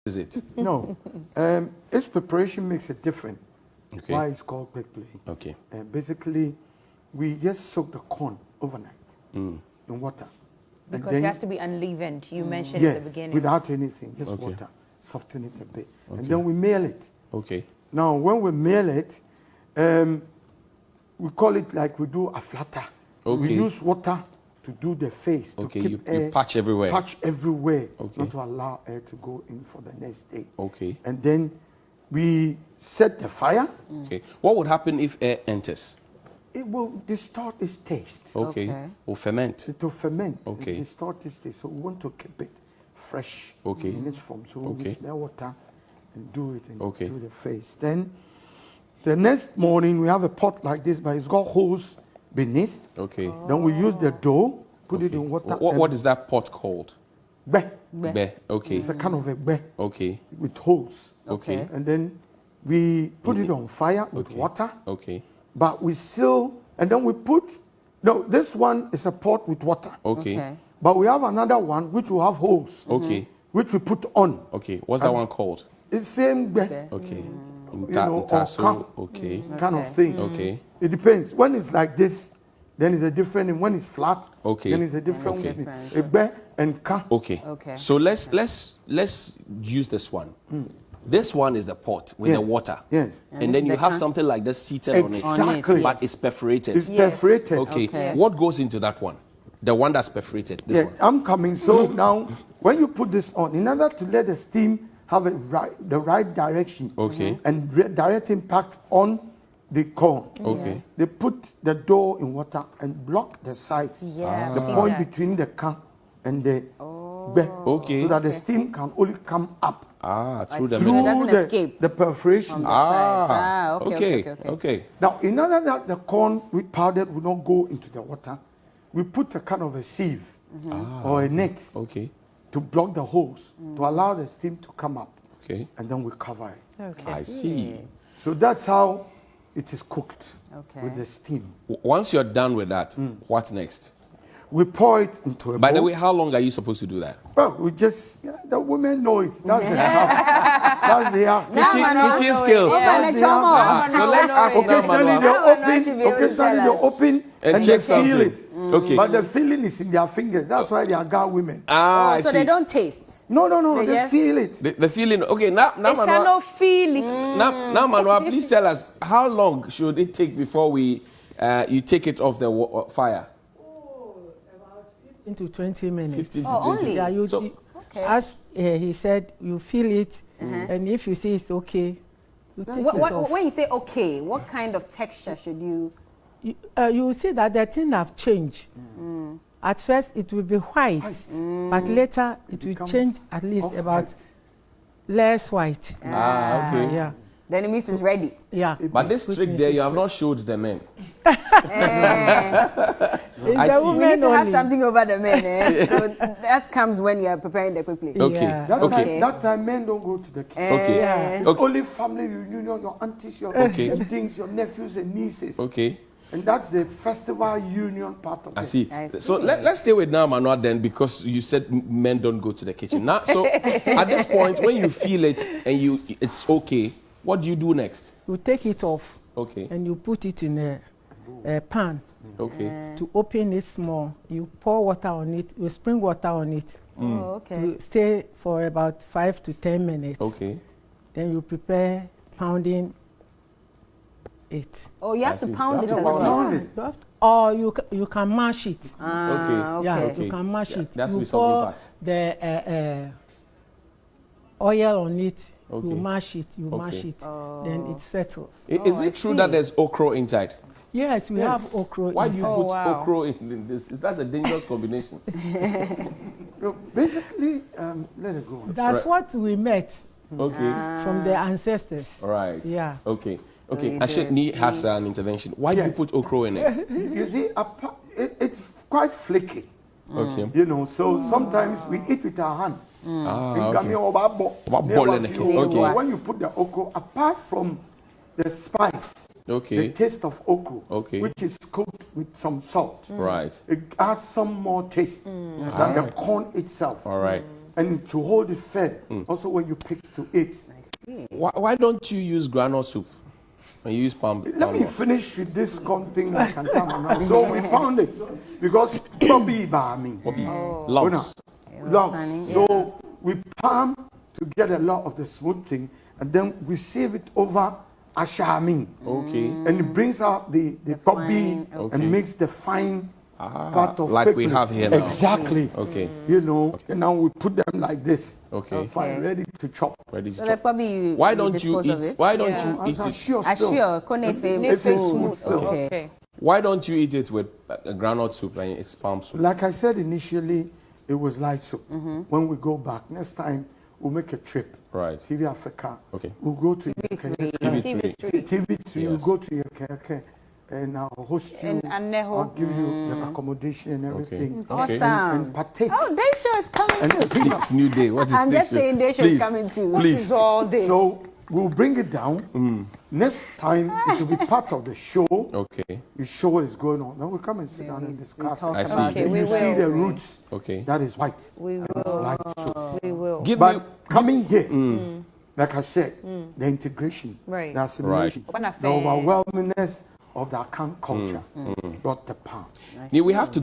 is it? No. Its preparation makes it different. Okay. Why it's called Kpokpoi. Okay. Basically, we just soak the corn overnight in water. Because it has to be unleavened. You mentioned yes, at the beginning. without anything, just Okay. water. Soften it a bit. And then we mail it. Okay. Now, when we mail it, we call it like we do a flatter. Okay. We use water to do the face, to Okay, keep you patch everywhere. Patch everywhere, Okay. not to allow air to go in for the next day. Okay. And then we set the fire. Okay. What would happen if air enters? It will distort its taste. Okay. Okay. Or ferment? It will ferment. Okay. It distort its taste. So we want to keep it fresh Okay. in its form. So we Okay. smell water and do it and Okay. do the face. Then the next morning we have a pot like this, but it's got holes beneath. Okay. Then we use the dough, put it Okay. in water. What is that pot called? Be. Be. Okay. It's a kind of a be Okay. with holes. Okay. And then we put it on fire with Okay. water. Okay. But we seal, and then we put, no, this one is a pot with water. Okay. But we have another one which will have holes. Okay. Which we put on. Okay. What's that one called? It's same be, Okay. you know, or Tasso. camp Okay. kind of thing. Okay. It depends. When it's like this, then it's a different, and when it's flat, Okay. then it's a different. Okay. A be and ka. Okay. Okay. So let's use this one. This one is the pot with the Yes. water. Yes. And then the you have can- something like this seated on it. Exactly. But it's perforated. It's Yes. perforated. Okay. Okay. What goes into that one? The one that's perforated. This Yeah, one. I'm coming. So now, when you put this on, in order to let the steam have the right direction Okay. and direct impact on the corn, Okay. they put the dough in water and block the sides, Yeah, the I've seen point that. between the can and the be, Okay. so that the steam can only come up Through the see. middle. it doesn't escape. the perforation. Okay. Okay. Now, in order that the corn we powdered will not go into the water, we put a kind of a sieve or a net Okay. to block the holes, to allow the steam to come up, Okay. and then we cover it. Okay. I see. So that's how it is cooked Okay. with the steam. Once you're done with that, what next? We pour it into a By the bowl. way, how long are you supposed to do that? Well, we just, the women know it. That's the That's the art. Kitchen skills. That's the art. So let's ask Occasionally they open And and check they seal something. it. Okay. But the feeling is in their fingers. That's why they are God women. I So see. they don't taste. No, they just- seal it. The feeling. Okay, now It's a Manuel, no feeling. now Manuel, please tell us how long should it take before you take it off the fire? To 20 minutes. 15 to Oh, 20. only? Yeah, So- as he said, you feel it, and if you see it's okay, you take it off. When you say okay, what kind of texture should you? You will see that the thing have changed. At first, it will be white, but later it will becomes change at least off-white. about less white. Okay. Yeah, Then it means it's ready. yeah. But this trick there, you have not showed the men. It's I the see. We women need to have only. something over the men. So that comes when you are preparing the quickly. Okay. Yeah. That time men don't go to the kitchen. Okay. Yeah. It's only family reunion, your aunties, your things, your nephews and nieces. Okay. And that's the festival union part of I it. see. I see. So let's stay with now Manuel then, because you said men don't go to the kitchen. Now, so at this point, when you feel it and it's okay, what do you do next? You take it off Okay. and you put it in a pan Okay. to open it small. You pour water on it, you spring water on it Oh, okay. to stay for about 5 to 10 minutes. Okay. Then you prepare pounding it. Oh, you have I to see. pound it You as have to well. Pound it. You have to- Or you can mash it. Ah, Yeah, okay. you can mash it. That's You with some pour impact. the oil on it. Okay. You mash it. You Okay. mash it. Then it settles. Is it true that there's okra inside? Yes, we have okra. Why do you inside. put wow. okra in this? That's a dangerous combination. No, basically, let it go. That's what we met Okay. from the ancestors. All right. Yeah. Okay. Okay. you Asheni has an intervention. Why do you put okra in it? You see, it's quite flaky. Okay. You know, so sometimes we eat with our hand. Okay. Okay. Okay. When you put the okra, apart from the spice, the Okay. taste of okra, Okay. which is cooked with some salt, Right. it adds some more taste than the corn itself. All right. and to hold it firm. Also, when you pick to eat. Why don't you use groundnut soup and you use palm? Let me finish with this corn thing like Kantama. So we pound it because Bobby Bami. Lumps. Lumps. So we palm to get a lot of the smooth thing, and then we save it over ashami. Okay. And it brings out the Bobby and makes the fine part of like we quickly. have here now. Exactly. Okay. You know, and now we put them like this. Okay. Fine, ready to chop. Ready to So chop. probably Why don't you dispose of eat? it? Why don't you eat I'm it? sure Ah, still. sure. Kone If it's smooth. smooth still. Okay. Why don't you eat it with a groundnut soup and it's palm soup? Like I said initially, it was light soup. When we go back, next time we'll make a trip. Right. TV Africa. Okay. We'll go to TV3. TV3. We'll Yes. go to your KK and I'll host you. And Neho. I'll give you the accommodation and everything. Okay. Awesome. And partake. Oh, day show is coming And too. Please, it's new day. What is I'm this just show? saying day show is Please. coming too. Please. What is all this? So we'll bring it down. Next time it will be part of the show. Okay. You show what is going on. Then we'll come and sit down and discuss. talk I it. see. about it. Then We you see will. the roots. Okay. That is white. We and it's light soup. We will. Give me. But coming here, like I said, the integration, Right. the assimilation, Right. the overwhelmingness of the Akan culture brought the palm. We have to